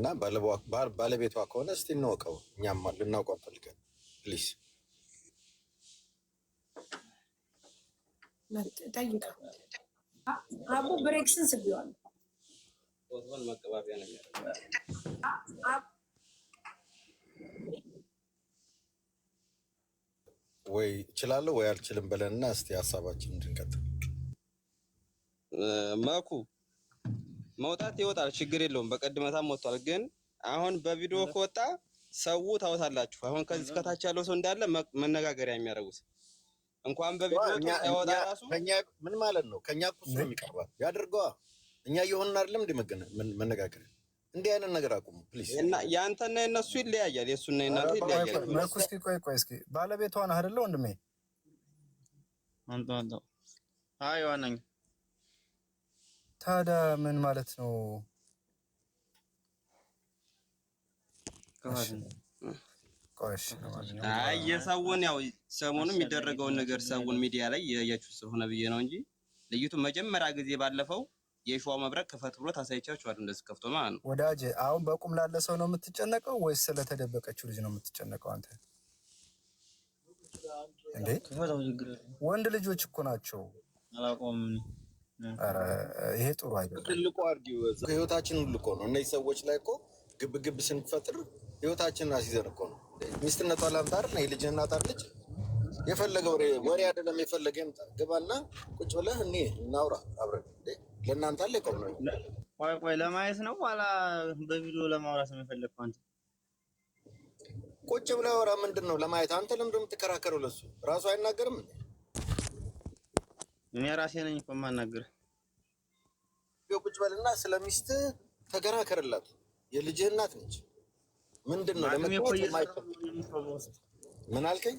እና ባለቤቷ ከሆነ እስቲ እንወቀው፣ እኛም ልናውቀው ፈልገን ፕሊዝ ጠይቀው። አቡ ብሬክስን ስቢዋል መቀባቢያ ነገር ወይ እችላለሁ ወይ አልችልም ብለንና እስቲ ሀሳባችን እንድንቀጥል። ማኩ መውጣት ይወጣል፣ ችግር የለውም። በቀድመታም ወጥቷል። ግን አሁን በቪዲዮ ከወጣ ሰው ታውታላችሁ። አሁን ከዚህ ከታች ያለው ሰው እንዳለ መነጋገሪያ የሚያደርጉት እንኳን በቪዲዮ ታይወጣ ራሱ ምን ማለት ነው? ከኛ ቁስ ነው የሚቀርባል ያድርገዋ። እኛ እየሆንን አይደለም እንደ መነጋገር። እንዲህ አይነት ነገር አቁሙ ፕሊዝ። እና ያንተና የነሱ ይለያያል፣ የሱና የናንተ ይለያያል። እስኪ ቆይ እስኪ ባለቤቷ ነህ አይደለ ወንድሜ? አንተ አይ ዋናኝ ታዲያ ምን ማለት ነው? አይ የሰውን ያው ሰሞኑን የሚደረገውን ነገር ሰውን ሚዲያ ላይ ያያችሁ ስለሆነ ብዬ ነው እንጂ ልዩቱ መጀመሪያ ጊዜ ባለፈው የሸዋ መብረቅ ክፈት ብሎ ታሳይቻችኋል። እንደዚህ ከፍቶ ማለት ነው። ወዳጄ አሁን በቁም ላለ ሰው ነው የምትጨነቀው ወይስ ስለተደበቀችው ልጅ ነው የምትጨነቀው? አንተ እንዴ ወንድ ልጆች እኮ ናቸው። አላቆም ይሄ ጥሩ አይደለም። ትልቁ አርጊው ህይወታችን ሁሉ እኮ ነው። እነዚህ ሰዎች ላይ እኮ ግብ ስንፈጥር ህይወታችንን አስይዘን እኮ ነው። ሚስትነቷ ላምጣር ነው የልጅህ እናት አለች። የፈለገው ወሬ አይደለም የፈለገ ይምጣ። ግባና ቁጭ ብለህ እኔ እናውራ አብረን። ለእናንተ አለ ቆም ነው። ቆይ ለማየት ነው ዋላ በቪዲዮ ለማውራት ነው የፈለግከው አንተ? ቁጭ ብለህ አውራ። ምንድን ነው ለማየት? አንተ ለምንድን ነው የምትከራከረው? ለሱ ራሱ አይናገርም እንዴ? እኔ ራሴ ነኝ እኮ የማናገር። ቁጭ በልና ስለሚስት ተከራከርላት። የልጅህ እናት ነች። ምንድን ነው ምን አልከኝ?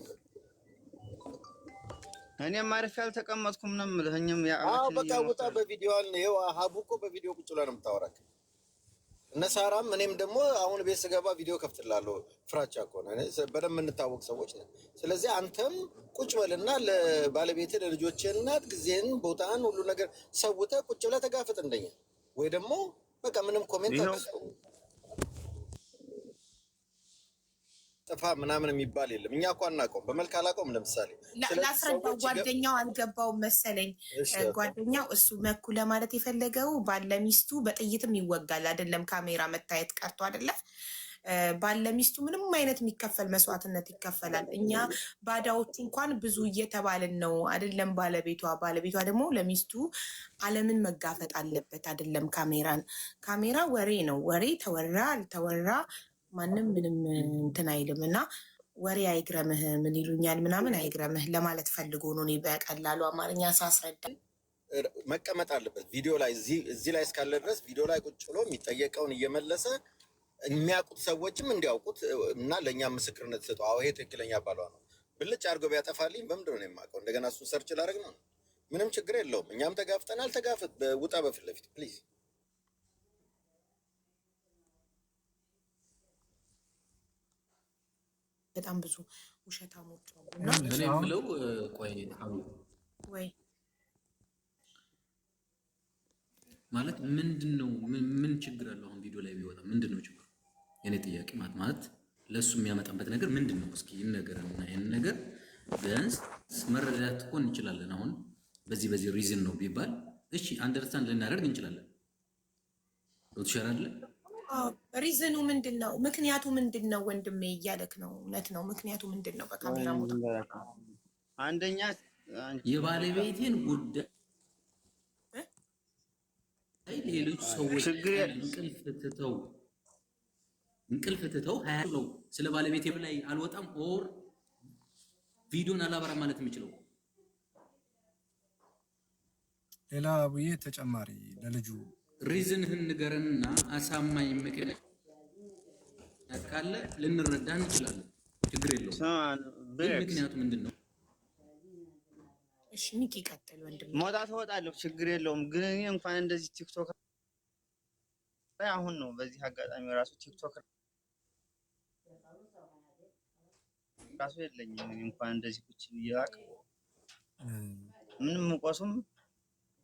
እኔም ማረፍ ያልተቀመጥኩም ነው የምልህ። በቃ ውጣ። በቪዲዮ አለ ይኸው። ሀቡ እኮ በቪዲዮ ቁጭ ብላ ነው የምታወራክ። እነ ሳራም እኔም ደግሞ አሁን ቤት ስገባ ቪዲዮ ከፍትላለሁ። ፍራቻ እኮ ነው በደንብ የምንታወቅ ሰዎች ነን። ስለዚህ አንተም ቁጭ በልና ለባለቤትህ ለልጆችህ እናት ጊዜህን ቦታህን ሁሉ ነገር ሰውተህ ቁጭ ብለህ ተጋፍጥ እንደኛ። ወይ ደግሞ በቃ ምንም ኮሜንት ጥፋ ምናምን የሚባል የለም። እኛ እኮ አናውቀውም፣ በመልክ አላውቀውም። ለምሳሌ ላስረዳው፣ ጓደኛው አልገባውም መሰለኝ። ጓደኛው እሱ መኩ ለማለት የፈለገው ባለሚስቱ በጥይትም ይወጋል አይደለም፣ ካሜራ መታየት ቀርቶ አይደለም። ባለሚስቱ ምንም አይነት የሚከፈል መስዋዕትነት ይከፈላል። እኛ ባዳዎቹ እንኳን ብዙ እየተባልን ነው አይደለም። ባለቤቷ ደግሞ ለሚስቱ ዓለምን መጋፈጥ አለበት አይደለም። ካሜራ ወሬ ነው። ወሬ ተወራ አልተወራ ማንም ምንም እንትን አይልም። እና ወሬ አይግረምህ ምን ይሉኛል ምናምን አይግረምህ ለማለት ፈልጎ ነው። እኔ በቀላሉ አማርኛ ሳስረዳ መቀመጥ አለበት ቪዲዮ ላይ። እዚህ ላይ እስካለ ድረስ ቪዲዮ ላይ ቁጭ ብሎ የሚጠየቀውን እየመለሰ የሚያውቁት ሰዎችም እንዲያውቁት እና ለእኛ ምስክርነት ሰጡ። አዎ ይሄ ትክክለኛ ባሏ ነው ብልጭ አድርጎ ቢያጠፋልኝ በምንድን ነው የማውቀው? እንደገና እሱን ሰርች ላደርግ ነው? ምንም ችግር የለውም። እኛም ተጋፍጠናል። ተጋፍጥ፣ ውጣ በፊት ለፊት ፕሊዝ። በጣም ብዙ ውሸታሞች ነው እኔ የምለው ቆይ ወይ ማለት ምንድን ነው? ምን ችግር አለው? አሁን ቪዲዮ ላይ ቢወጣ ምንድን ነው ችግሩ? የኔ ጥያቄ ማለት ለሱ የሚያመጣበት ነገር ምንድን ነው? እስኪ ይነገረንና ይሄን ነገር ቢያንስ መረዳት እኮ እንችላለን። አሁን በዚህ ሪዝን ነው ቢባል እሺ አንደርስታንድ ልናደርግ እንችላለን። ወጥሻላል ሪዝኑ ምንድን ነው? ምክንያቱ ምንድን ነው? ወንድሜ እያለክ ነው። እውነት ነው። ምክንያቱ ምንድን ነው? በካሜራ ሞታ አንደኛ የባለቤቴን ጉዳይ ሌሎች ሰዎች እንቅልፍ ትተው ነው ስለ ባለቤቴ ላይ አልወጣም ኦር ቪዲዮን አላበራ ማለት የሚችለው ሌላ ብዬ ተጨማሪ ለልጁ ሪዝንህን ንገረንና አሳማኝ ምክንያት ካለ ልንረዳ እንችላለን። ችግር የለውም። ምክንያቱ ምንድን ነው? እሺ ሚኪ ቀጥል ወንድም። መውጣት እወጣለሁ፣ ችግር የለውም። ግን እኔ እንኳን እንደዚህ ቲክቶክ ላይ አሁን ነው በዚህ አጋጣሚ ራሱ ቲክቶክ ራሱ የለኝም። እንኳን እንደዚህ ቁጭ ብያቅ ምንም ቆሱም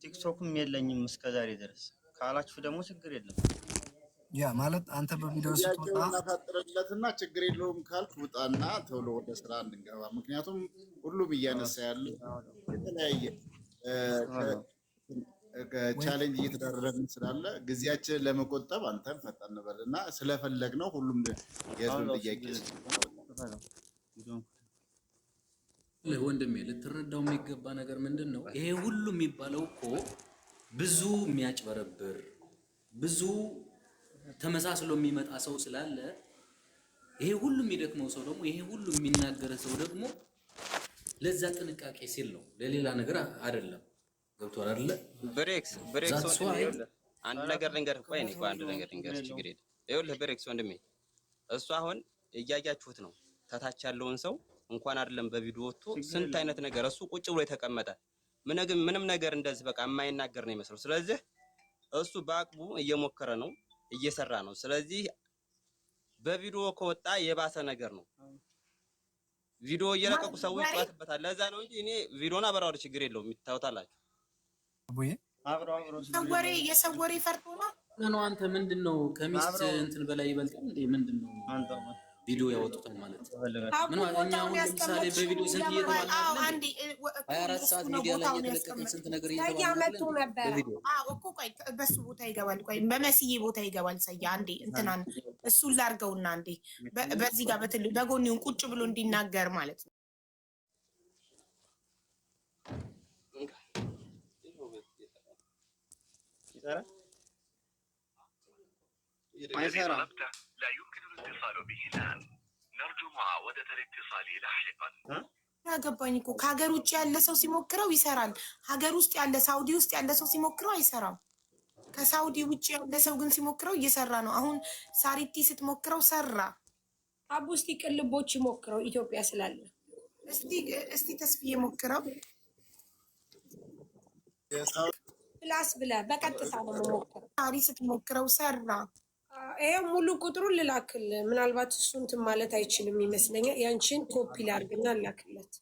ቲክቶክም የለኝም እስከዛሬ ድረስ። ካላችሁ ደግሞ ችግር የለም። ያ ማለት አንተ በቪዲዮ ስትወጣ እናፈጥርለትና ችግር የለውም ካልክ ውጣና ቶሎ ወደ ስራ እንድንገባ። ምክንያቱም ሁሉም እያነሳ ያለ የተለያየ ቻሌንጅ እየተደረገን ስላለ ጊዜያችንን ለመቆጠብ አንተም ፈጠን በል እና ስለፈለግ ነው ሁሉም የህዝብ ጥያቄ ወንድሜ ልትረዳው የሚገባ ነገር ምንድን ነው? ይሄ ሁሉ የሚባለው እኮ ብዙ የሚያጭበረብር ብዙ ተመሳስሎ የሚመጣ ሰው ስላለ ይሄ ሁሉ የሚደክመው ሰው ደግሞ ይሄ ሁሉ የሚናገር ሰው ደግሞ ለዛ ጥንቃቄ ሲል ነው፣ ለሌላ ነገር አይደለም። ገብቶሃል አይደለ? ብሬክስ አንድ ነገር ልንገርህ። ቆይ እኔ አንድ ነገር ልንገርህ፣ ችግር የለም። ይኸውልህ ብሬክስ ወንድሜ፣ እሱ አሁን እያያችሁት ነው። ታታች ያለውን ሰው እንኳን አይደለም በቪዲዮ ወጥቶ ስንት አይነት ነገር እሱ ቁጭ ብሎ የተቀመጠ ምንም ነገር እንደዚህ በቃ የማይናገር ነው የሚመስለው። ስለዚህ እሱ በአቅሙ እየሞከረ ነው፣ እየሰራ ነው። ስለዚህ በቪዲዮ ከወጣ የባሰ ነገር ነው። ቪዲዮ እየለቀቁ ሰዎች ይጣጣበታል። ለዛ ነው እንጂ እኔ ቪዲዮን አበራው ችግር የለውም። ታውታላችሁ አቡዬ ሰወሬ የሰወሬ ፈርቶ ነው። አንተ ምንድነው ከሚስት እንትን በላይ ይበልጣል እንዴ? ምንድነው አንተ ቪዲዮ ያወጡታል ማለት ምን ማለት እኛ አሁን ለምሳሌ በቪዲዮ ስንት እየተባለ 24 ሰዓት ሚዲያ ላይ እየተለቀቀ ስንት ነገር እየተባለ ነበር። እኮ ቆይ በሱ ቦታ ይገባል። ቆይ በመስዬ ቦታ ይገባል። ሰያ አንዴ እንትናን እሱን ላርገውና አንዴ በዚህ ጋር በጎኒውን ቁጭ ብሎ እንዲናገር ማለት ነው። لا يمكن الاتصال به الآن نرجو معاودة الاتصال لاحقا ያገባኝ እኮ ከሀገር ውጭ ያለ ሰው ሲሞክረው ይሰራል። ሀገር ውስጥ ያለ ሳውዲ ውስጥ ያለ ሰው ሲሞክረው አይሰራም። ከሳውዲ ውጭ ያለ ሰው ግን ሲሞክረው እየሰራ ነው። አሁን ሳሪቲ ስትሞክረው ሰራ። አቡ እስቲ ቅልቦች ይሞክረው ኢትዮጵያ ስላለ እስቲ ተስፍዬ ሞክረው ፕላስ ብለህ በቀጥታ ነው የምሞክረው። ሳሪ ስትሞክረው ሰራ። ይሄ ሙሉ ቁጥሩን ልላክል። ምናልባት እሱ እንትን ማለት አይችልም ይመስለኛል። ያንቺን ኮፒ ላድርግና ላክለት።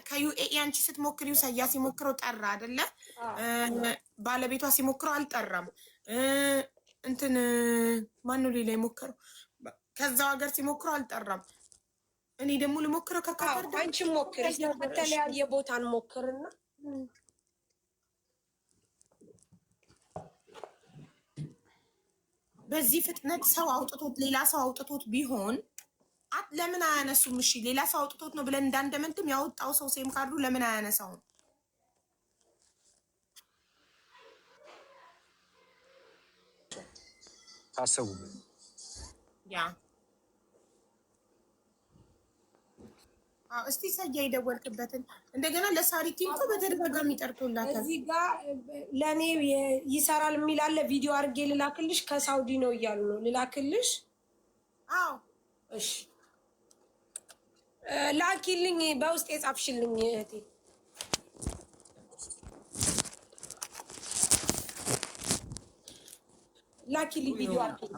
ከዩኤኢ አንቺ ስትሞክሪው ሰያ ሲሞክረው ጠራ አይደለ? ባለቤቷ ሲሞክረው አልጠራም። እንትን ማነው ሌላ የሞከረው? ከዛው ሀገር ሲሞክረው አልጠራም። እኔ ደግሞ ልሞክረው ከካታር አንቺ ሞክሪ። በተለያየ ቦታ እንሞክርና በዚህ ፍጥነት ሰው አውጥቶት ሌላ ሰው አውጥቶት ቢሆን ለምን አያነሱም? እሺ ሌላ ሰው አውጥቶት ነው ብለን እንዳንደመንትም ያወጣው ሰው ሴም ካርዱ ለምን አያነሳውም? ታሰቡበት። ያ እስቲ ሰያ የደወልክበትን እንደገና ለሳሪቲ እኮ በተደጋጋሚ ጠርቶላታል። እዚህ ጋር ለእኔ ይሰራል የሚል አለ። ቪዲዮ አድርጌ ልላክልሽ። ከሳውዲ ነው እያሉ ነው። ልላክልሽ? አዎ እሺ ላኪልኝ። በውስጥ የጻፍሽልኝ እህቴ ላኪልኝ ቪዲዮ አድርጌ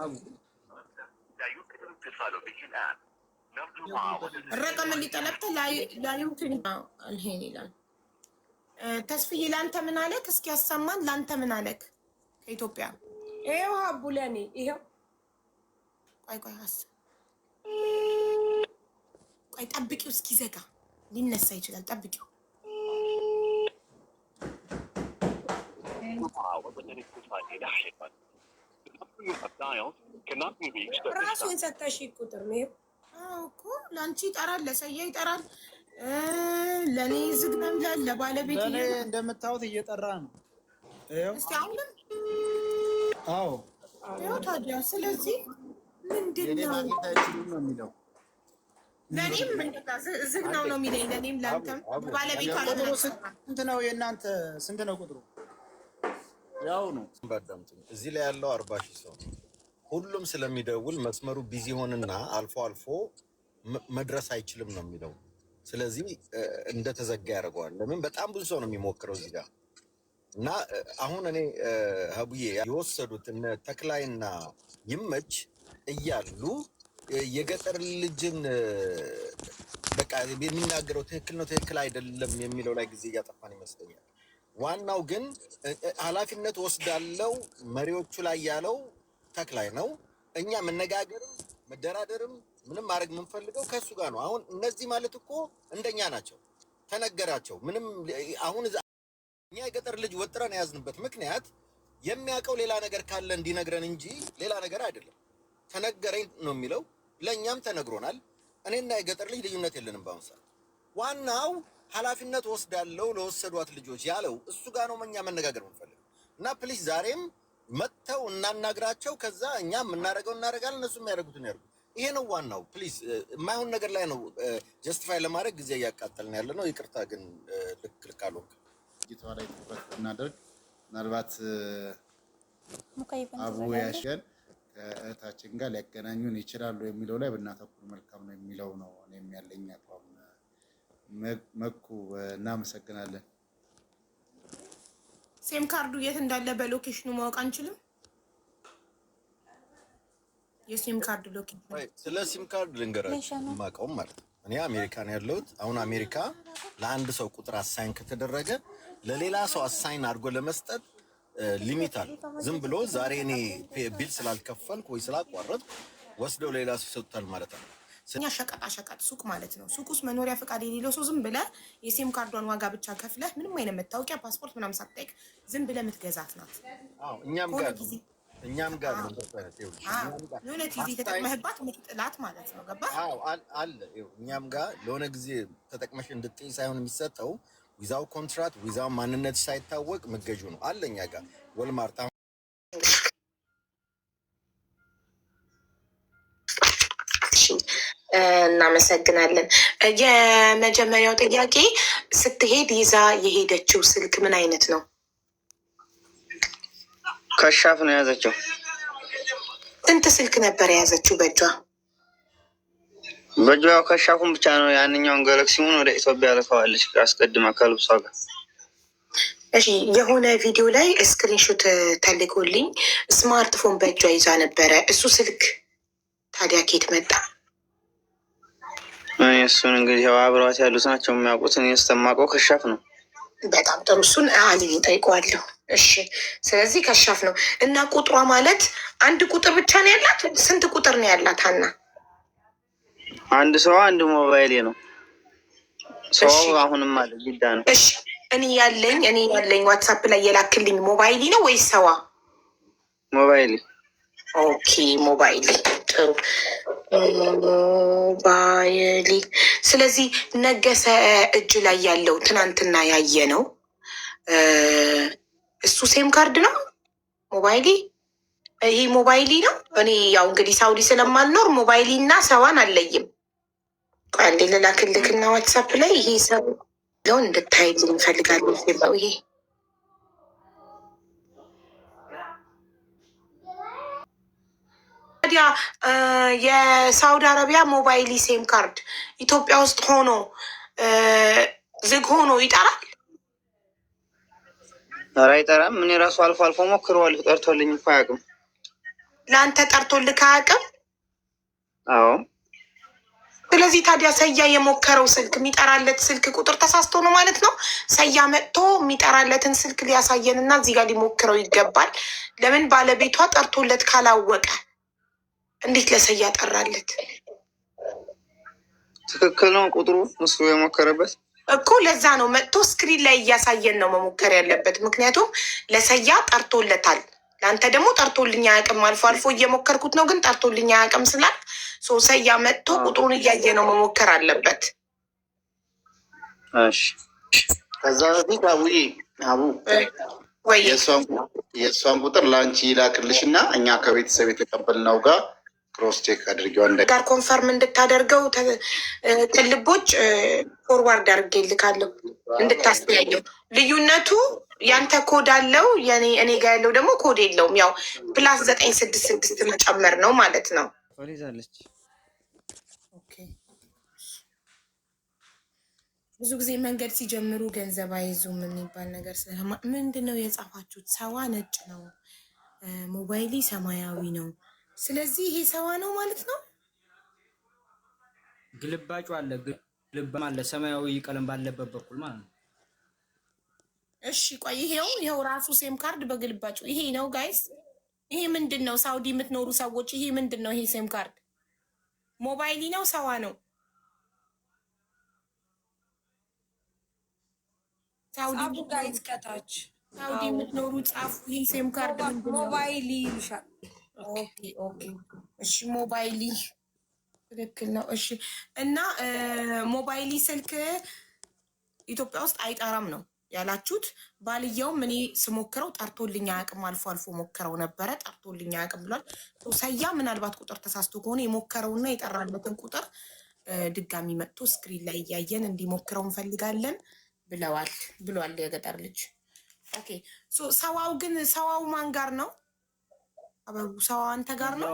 الرقم اللي طلبته لا يمكن الحين ይላል። ተስፍዬ ለአንተ ምን አለክ? እስኪ ያሰማን። ለአንተ ምን አለክ? ከኢትዮጵያ ይሄው ሀቡ ለኔ ይሄው። ቆይ ጠብቂው እስኪ ዘጋ ሊነሳ ይችላል። ጠብቂው ራሱ የሰጠሽ ቁጥር ነው እኮ ለአንቺ ይጠራል፣ ለሰያ ይጠራል፣ ለእኔ ዝግ ነው ይላል፣ ለባለቤት እንደምታዩት እየጠራ ነው። እስቲ አሁንም አዎ ይኸው ታዲያ። ስለዚህ ምንድን ነው የሚለው? ለእኔም ዝግ ነው ነው የሚለኝ፣ ለእኔም ለአንተም ባለቤት ስንት ነው የእናንተ? ስንት ነው ቁጥሩ? ያው ነው። እዚህ ላይ ያለው 40,000 ሰው ሁሉም ስለሚደውል መስመሩ ቢዚ ሆንና አልፎ አልፎ መድረስ አይችልም ነው የሚለው። ስለዚህ እንደተዘጋ ያደርገዋል። ለምን በጣም ብዙ ሰው ነው የሚሞክረው እዚህ ጋር እና አሁን እኔ ሀቡዬ የወሰዱት እነ ተክላይና ይመች እያሉ የገጠር ልጅን በቃ የሚናገረው ትክክል ነው ትክክል አይደለም የሚለው ላይ ጊዜ እያጠፋን ይመስለኛል። ዋናው ግን ኃላፊነት ወስዳለው መሪዎቹ ላይ ያለው ቲክታክ ላይ ነው። እኛ መነጋገርም መደራደርም ምንም ማድረግ የምንፈልገው ከእሱ ጋር ነው። አሁን እነዚህ ማለት እኮ እንደኛ ናቸው። ተነገራቸው ምንም አሁን እኛ የገጠር ልጅ ወጥረን የያዝንበት ምክንያት የሚያውቀው ሌላ ነገር ካለ እንዲነግረን እንጂ ሌላ ነገር አይደለም። ተነገረኝ ነው የሚለው። ለእኛም ተነግሮናል። እኔና የገጠር ልጅ ልዩነት የለንም በአሁኑ ሰዓት። ዋናው ኃላፊነት ወስዳለው ለወሰዷት ልጆች ያለው እሱ ጋር ነው እኛ መነጋገር የምንፈልገው እና ፕሊዝ ዛሬም መጥተው እናናግራቸው። ከዛ እኛ የምናደርገው እናደርጋለን፣ እነሱ የሚያደርጉትን ያደርጉ። ይሄ ነው ዋናው። ፕሊዝ የማይሆን ነገር ላይ ነው ጀስቲፋይ ለማድረግ ጊዜ እያቃጠልን ያለ ነው። ይቅርታ ግን ልክ አልሆንክ። ጌታ ላይ ትኩረት ብናደርግ ምናልባት አቡ ያሽን ከእህታችን ጋር ሊያገናኙን ይችላሉ የሚለው ላይ ብናተኩር መልካም ነው የሚለው ነው እኔም ያለኝ አቋም። መኩ እናመሰግናለን። ሲም ካርዱ የት እንዳለ በሎኬሽኑ ማወቅ አንችልም? የሲም ካርድ ሎኬሽን ስለ ሲም ካርድ ልንገራችሁ የማውቀውም ማለት ነው። እኔ አሜሪካ ነው ያለሁት። አሁን አሜሪካ ለአንድ ሰው ቁጥር አሳይን ከተደረገ ለሌላ ሰው አሳይን አድርጎ ለመስጠት ሊሚት አለ። ዝም ብሎ ዛሬ እኔ ቢል ስላልከፈልኩ ወይ ስላቋረጥኩ ወስደው ሌላ ሰው ይሰጡታል ማለት ነው። እኛ ሸቀጣ ሱቅ ማለት ነው። ሱቅ ውስጥ መኖሪያ ፈቃድ የሌለው ሰው ዝም ብለህ የሲም ካርዷን ዋጋ ብቻ ከፍለህ ምንም አይነት መታወቂያ፣ ፓስፖርት ምናምን ሳትጠይቅ ዝም ብለህ የምትገዛት ናት። እኛም ጋር ነው ለሆነ ጊዜ ተጠቅመህባት የምትጥላት ማለት ነው። ገባህ? አለ እኛም ጋር ለሆነ ጊዜ ተጠቅመሽ እንድትጥይ ሳይሆን የሚሰጠው ዊዛው ኮንትራት ዊዛው ማንነት ሳይታወቅ መገጁ ነው። አለ እኛ ጋር ወልማርት። እናመሰግናለን። የመጀመሪያው ጥያቄ ስትሄድ ይዛ የሄደችው ስልክ ምን አይነት ነው? ከሻፍ ነው የያዘችው። ስንት ስልክ ነበር የያዘችው በእጇ? በእጇ ከሻፉን ብቻ ነው። ያንኛውን ጋላክሲውን ወደ ኢትዮጵያ ልከዋለች አስቀድማ ከልብሷ ጋር። እሺ፣ የሆነ ቪዲዮ ላይ ስክሪንሾት ተልኮልኝ ስማርትፎን በእጇ ይዛ ነበረ። እሱ ስልክ ታዲያ ኬት መጣ? እሱን እንግዲህ ያው አብረዋት ያሉት ናቸው የሚያውቁት። እኔ እስከማውቀው ከሻፍ ነው። በጣም ጥሩ። እሱን አልኝ ጠይቀዋለሁ። እሺ፣ ስለዚህ ከሻፍ ነው እና ቁጥሯ ማለት አንድ ቁጥር ብቻ ነው ያላት? ስንት ቁጥር ነው ያላት ሀና? አንድ ሰው አንድ ሞባይል ነው። ሰው አሁንም አለ ሊዳ ነው። እሺ፣ እኔ ያለኝ ዋትሳፕ ላይ የላክልኝ ሞባይል ነው ወይስ ሰዋ? ሞባይል። ኦኬ፣ ሞባይል። ጥሩ ሞባይል። ስለዚህ ነገሰ እጅ ላይ ያለው ትናንትና ያየ ነው እሱ ሴም ካርድ ነው ሞባይሊ። ይሄ ሞባይሊ ነው። እኔ ያው እንግዲህ ሳውዲ ስለማልኖር ሞባይሊ እና ሰዋን አለይም። አንዴ ልላክልክና ዋትሳፕ ላይ ይሄ ሰው ለውን እንድታይልኝ እንፈልጋለን። ሲባው ይሄ ታዲያ የሳውዲ አረቢያ ሞባይሊ ሴም ካርድ ኢትዮጵያ ውስጥ ሆኖ ዝግ ሆኖ ይጠራል? ኧረ አይጠራም። እኔ ራሱ አልፎ አልፎ ሞክረዋለሁ። ጠርቶልኝ እኮ አያውቅም። ለአንተ ጠርቶልህ አያውቅም? አዎ። ስለዚህ ታዲያ ሰያ የሞከረው ስልክ የሚጠራለት ስልክ ቁጥር ተሳስቶ ነው ማለት ነው። ሰያ መጥቶ የሚጠራለትን ስልክ ሊያሳየን እና እዚህ ጋር ሊሞክረው ይገባል። ለምን ባለቤቷ ጠርቶለት ካላወቀ እንዴት ለሰያ ጠራለት? ትክክል ነው ቁጥሩ እሱ የሞከረበት እኮ። ለዛ ነው መጥቶ ስክሪን ላይ እያሳየን ነው መሞከር ያለበት። ምክንያቱም ለሰያ ጠርቶለታል፣ ለአንተ ደግሞ ጠርቶልኝ አያውቅም። አልፎ አልፎ እየሞከርኩት ነው ግን ጠርቶልኝ አያውቅም ስላል ሰያ መጥቶ ቁጥሩን እያየ ነው መሞከር አለበት። እሺ፣ ከዛ በፊት አቡ ወይ የእሷን ቁጥር ለአንቺ ይላክልሽ እና እኛ ከቤተሰብ የተቀበልነው ጋር ክሮስ ቼክ አድርጌው ጋር ኮንፈርም እንድታደርገው ቅልቦች ፎርዋርድ አድርጌ ልካለሁ እንድታስተያየው። ልዩነቱ ያንተ ኮድ አለው እኔ ጋር ያለው ደግሞ ኮድ የለውም። ያው ፕላስ 966 መጨመር ነው ማለት ነው። ይዛለች። ብዙ ጊዜ መንገድ ሲጀምሩ ገንዘብ አይዙም የሚባል ነገር ስለማ ምንድን ነው የጻፋችሁት? ሰዋ ነጭ ነው፣ ሞባይሊ ሰማያዊ ነው። ስለዚህ ይሄ ሰዋ ነው ማለት ነው። ግልባጩ አለ፣ ግልባም አለ፣ ሰማያዊ ቀለም ባለበት በኩል ማለት ነው። እሺ ቆይ ይሄው ራሱ ሴም ካርድ በግልባጩ ይሄ ነው ጋይስ። ይሄ ምንድነው? ሳውዲ የምትኖሩ ሰዎች ይሄ ምንድነው? ይሄ ሲም ካርድ ሞባይሊ ነው ሰዋ ነው? ሳውዲ ጋይዝ ከታች ሳውዲ የምትኖሩ ጻፉ። ይሄ ሲም ካርድ ምንድነው? ሞባይሊ ይልሻል። ኦኬ ኦኬ እሺ ሞባይሊ ትክክል ነው። እሺ እና ሞባይሊ ስልክ ኢትዮጵያ ውስጥ አይጠራም ነው ያላችሁት። ባልየውም እኔ ስሞክረው ጠርቶልኝ አያውቅም። አልፎ አልፎ ሞክረው ነበረ ጠርቶልኝ አያውቅም ብሏል። ሰያ ምናልባት ቁጥር ተሳስቶ ከሆነ የሞከረውና የጠራበትን ቁጥር ድጋሚ መጥቶ ስክሪን ላይ እያየን እንዲሞክረው እንፈልጋለን ብሏል የገጠር ልጅ። ኦኬ ሰዋው ግን ሰዋው ማን ጋር ነው? አበቡ ሰዋው አንተ ጋር ነው?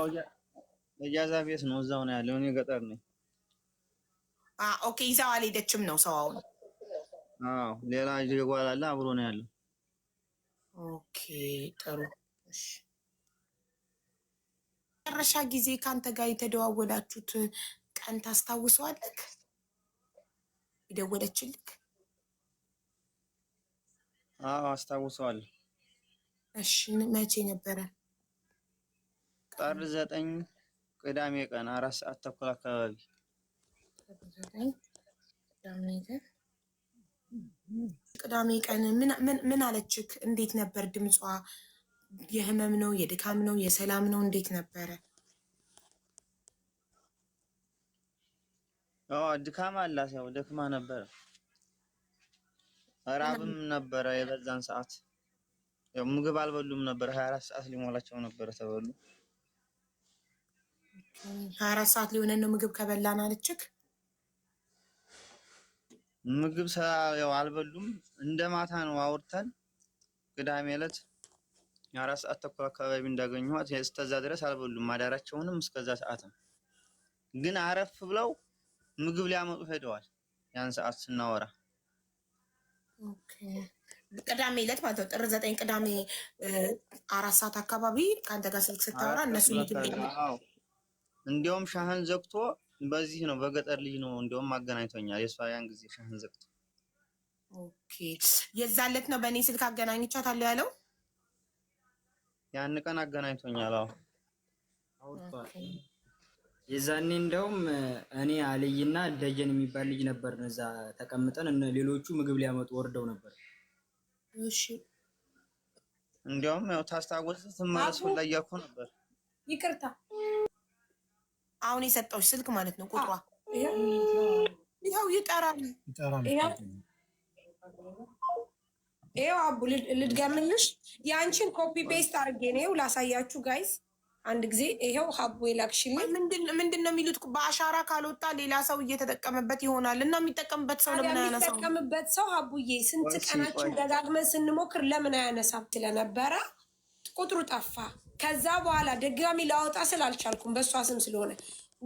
እጃዛ ቤት ነው፣ እዛው ነው ያለው። እኔ ገጠር ነኝ። ኦኬ ይዛው አልሄደችም ነው ሰዋው ነው? አዎ ሌላ ይጓላል አብሮ ነው ያለው። ኦኬ ጥሩ። እሺ መጨረሻ ጊዜ ካንተ ጋር የተደዋወላችሁት ቀን ታስታውሰዋለህ? የደወለችልክ? አዎ አስታውሰዋለሁ። እሺ መቼ ነበረ? ጥር 9 ቅዳሜ ቀን 4 ሰዓት ተኩል አካባቢ። ቅዳሜ ቀን ምን አለችክ? እንዴት ነበር ድምጿ? የህመም ነው የድካም ነው የሰላም ነው እንዴት ነበረ? ድካም አላት፣ ያው ደክማ ነበረ። ራብም ነበረ የበዛን ሰዓት። ያው ምግብ አልበሉም ነበር። 24 ሰዓት ሊሞላቸው ነበር ተበሉ። 24 ሰዓት ሊሆነን ነው ምግብ ከበላን አለችክ? ምግብ ያው አልበሉም። እንደ ማታ ነው አውርተን ቅዳሜ ዕለት 4 ሰዓት ተኩል አካባቢ እንዳገኘኋት እስከዛ ድረስ አልበሉም። ማዳራቸውንም እስከዛ ሰዓት ነው። ግን አረፍ ብለው ምግብ ሊያመጡ ሄደዋል። ያን ሰዓት ስናወራ ኦኬ ቅዳሜ ዕለት ማለት ነው። ጥር 9 ቅዳሜ 4 ሰዓት አካባቢ ከአንተ ጋር ስልክ ስታወራ እነሱ ምግብ ሊያመጡ እንዲያውም ሻህን ዘግቶ በዚህ ነው በገጠር ልጅ ነው እንዲያውም አገናኝቶኛል። የሷ ያን ጊዜ ሻህን ዘግቶ ኦኬ የዛለት ነው በእኔ ስልክ አገናኝቻታለሁ ያለው። ያን ቀን አገናኝቶኛል። የዛኔ እንደውም እኔ አልይና ደጀን የሚባል ልጅ ነበር እዛ ተቀምጠን ሌሎቹ ምግብ ሊያመጡ ወርደው ነበር። እሺ እንዲያውም ያው ታስታውስ ትመለስ ላይ ያኮ ነበር። ይቅርታ አሁን የሰጠውሽ ስልክ ማለት ነው ቁጥሯ ይኸው ይጠራል። ይኸው አቡ ልድገምልሽ። የአንቺን ኮፒ ፔስት አድርጌ ነው ላሳያችሁ ጋይስ። አንድ ጊዜ ይኸው ሀቡ የላክሽልኝ። ምንድን ነው የሚሉት? በአሻራ ካልወጣ ሌላ ሰው እየተጠቀመበት ይሆናል እና የሚጠቀምበት ሰው ለምን አያነሳም? የሚጠቀምበት ሰው ሀቡዬ ስንት ቀናችን ደጋግመን ስንሞክር ለምን አያነሳም ስለነበረ ቁጥሩ ጠፋ። ከዛ በኋላ ድጋሚ ላወጣ ስላልቻልኩም በእሷ ስም ስለሆነ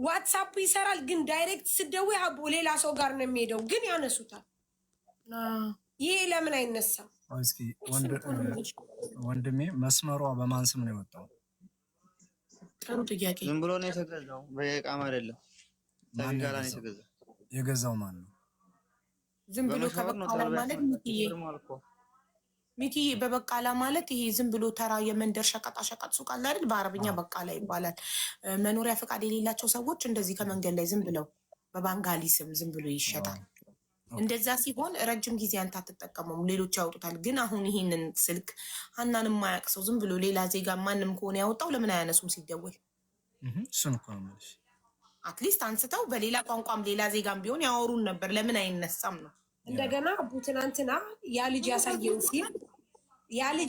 ዋትሳፕ ይሰራል፣ ግን ዳይሬክት ስደውይ ሀቡ ሌላ ሰው ጋር ነው የሚሄደው፣ ግን ያነሱታል። ይሄ ለምን አይነሳም? እስኪ ወንድሜ መስመሯ በማን ስም ነው የወጣው? ጥሩ ጥያቄ። ዝም ብሎ ነው የተገዛው፣ በየቃም አይደለም። ተጋላ ነው የተገዛው። የገዛው ማን ነው? ዝም ብሎ ከበቃላ ማለት ሚኪ በበቃላ ማለት ይሄ ዝም ብሎ ተራ የመንደር ሸቀጣ ሸቀጥ ሱቅ አለ አይደል? በአረብኛ በቃላ ይባላል። መኖሪያ ፈቃድ የሌላቸው ሰዎች እንደዚህ ከመንገድ ላይ ዝም ብለው በባንጋሊ ስም ዝም ብሎ ይሸጣል። እንደዛ ሲሆን ረጅም ጊዜ አንተ አትጠቀመውም፣ ሌሎች ያወጡታል። ግን አሁን ይሄንን ስልክ ሀናን የማያውቅ ሰው ዝም ብሎ ሌላ ዜጋ ማንም ከሆነ ያወጣው ለምን አያነሱም ሲደወል? እሱን እኮ ነው የምልሽ። አትሊስት አንስተው በሌላ ቋንቋም ሌላ ዜጋም ቢሆን ያወሩን ነበር። ለምን አይነሳም ነው? እንደገና አቡ ትናንትና ያ ልጅ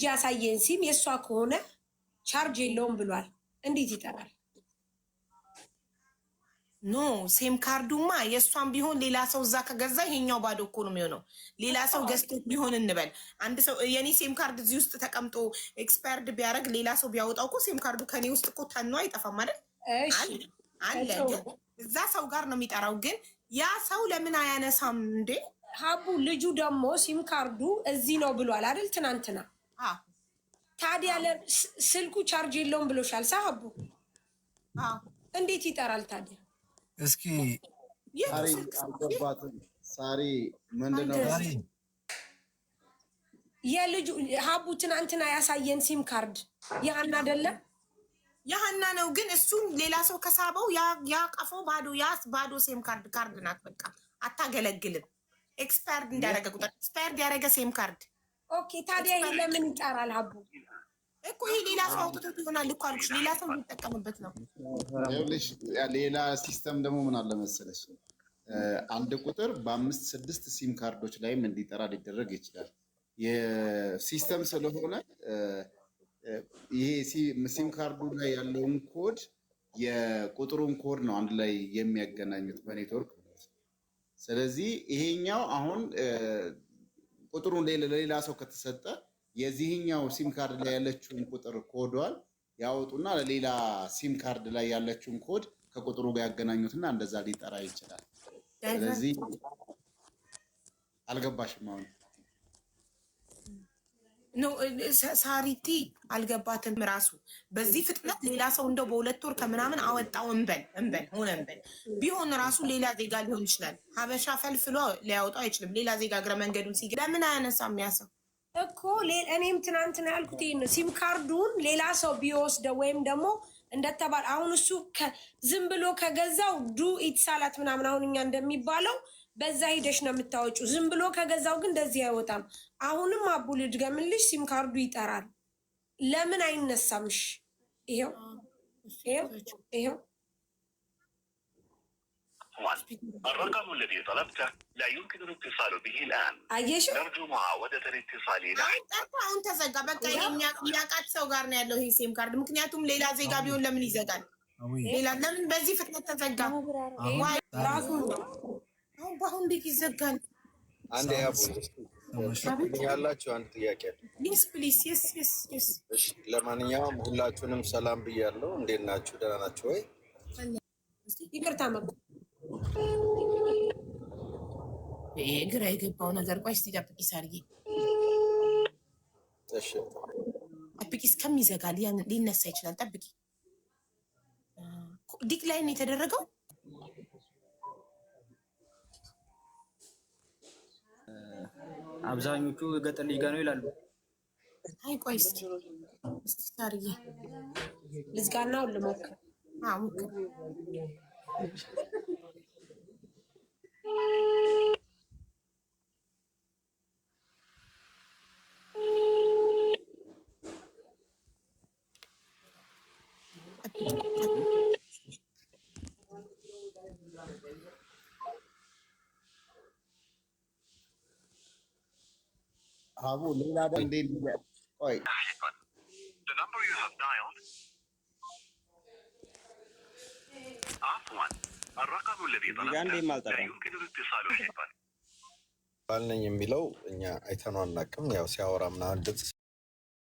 ያሳየን ሲም የእሷ ከሆነ ቻርጅ የለውም ብሏል። እንዴት ይጠራል? ኖ ሴም ካርዱማ የእሷን ቢሆን ሌላ ሰው እዛ ከገዛ ይሄኛው ባዶ እኮ ነው የሚሆነው። ሌላ ሰው ገዝቶት ቢሆን እንበል አንድ ሰው የኔ ሴም ካርድ እዚህ ውስጥ ተቀምጦ ኤክስፓየርድ ቢያደርግ ሌላ ሰው ቢያወጣው እኮ ሴም ካርዱ ከኔ ውስጥ እኮ ተኖ አይጠፋም አይደል? አለ እዛ ሰው ጋር ነው የሚጠራው። ግን ያ ሰው ለምን አያነሳም እንዴ? ሀቡ ልጁ ደግሞ ሲም ካርዱ እዚህ ነው ብሏል አይደል? ትናንትና ታዲያ ስልኩ ቻርጅ የለውም ብሎሻል ሳ ሀቡ እንዴት ይጠራል ታዲያ? እስኪ አልገባትም። ሳሪ ምንድነው የልጁ ሀቡ ትናንትና ያሳየን ሲም ካርድ ያን አይደለም? ያህና ነው። ግን እሱን ሌላ ሰው ከሳበው ያ ቀፎ ባዶ ሴም ካርድ ናት። በቃ አታገለግልም። ኤክስፓየርድ እንዳደረገ ቁጥር ኤክስፓየርድ ያደረገ ሴም ካርድ። ኦኬ ታዲያ ይሄ ለምን ይጠራል? ሀቡ እኮ ይሄ ሌላ ሰው አውጥቶት ይሆናል እኮ አልኩሽ። ሌላ ሰው የሚጠቀምበት ነው። ሌላ ሲስተም ደግሞ ምን አለ መሰለሽ፣ አንድ ቁጥር በ5 6 ሲም ካርዶች ላይም እንዲጠራ ሊደረግ ይችላል። የሲስተም ስለሆነ ይሄ ሲም ካርዱ ላይ ያለውን ኮድ የቁጥሩን ኮድ ነው አንድ ላይ የሚያገናኙት በኔትወርክ። ስለዚህ ይሄኛው አሁን ቁጥሩን ለሌላ ሰው ከተሰጠ የዚህኛው ሲም ካርድ ላይ ያለችውን ቁጥር ኮዷን ያወጡና ለሌላ ሲም ካርድ ላይ ያለችውን ኮድ ከቁጥሩ ጋር ያገናኙትና እንደዛ ሊጠራ ይችላል። ስለዚህ አልገባሽም አሁን ነው ሳሪቲ አልገባትም። ራሱ በዚህ ፍጥነት ሌላ ሰው እንደው በ2 ወር ከምናምን አወጣው እንበል ቢሆን ራሱ ሌላ ዜጋ ሊሆን ይችላል። ሀበሻ ፈልፍሎ ሊያወጣው አይችልም። ሌላ ዜጋ እግረ መንገዱን ሲገባ ለምን አያነሳም? ያሰው እኮ እኔም ትናንትና ያልኩት ይሄን ነው። ሲም ካርዱን ሌላ ሰው ቢወስደው ወይም ደግሞ እንደተባለ አሁን እሱ ዝም ብሎ ከገዛው ዱ ኢትሳላት ምናምን አሁን እኛ እንደሚባለው በዛ ሂደሽ ነው የምታወጪው። ዝም ብሎ ከገዛው ግን እንደዚህ አይወጣም። አሁንም አቡ ልድገምልሽ፣ ሲም ካርዱ ይጠራል። ለምን አይነሳምሽ? ይሄው الرقم الذي طلبته لا يمكن الاتصال به الآن. نرجو معاودة الاتصال አሁን ተዘጋ። በቃ የሚያውቃት ሰው ጋር ነው ያለው ይሄ ሲም ካርድ። ምክንያቱም ሌላ ዜጋ ቢሆን ለምን ይዘጋል? ለምን በዚህ ፍጥነት ተዘጋ? አሁን እንዴት ይዘጋል? አንድ ያላችሁ አንድ ጥያቄ አለ። ፕሊዝ ፕሊዝ። የስ ለማንኛውም ሁላችሁንም ሰላም ብያለሁ። እንዴት ናችሁ? ደህና ናችሁ ወይ? ይቅርታ መጣ ግራ የገባው ነገር። ቆይ እስቲ ጠብቂ ሳርዬ፣ እሺ ጠብቂ። እስከሚዘጋ ሊነሳ ይችላል። ጠብቂ። ዲክላይን የተደረገው አብዛኞቹ ገጠር ሊጋ ነው ይላሉ። አይ ቆይ እስቲ ሳርዬ ልዝጋናው ልሞክር። ሞክር። አቡ ሌላ ደንዴ ቆይ The number you have dialed. عفوا الرقم الذي طلبته لا يمكن الاتصال به. ባልነኝ የሚለው እኛ አይተነው አናውቅም። ያው ሲያወራ ምናምን ድምፅ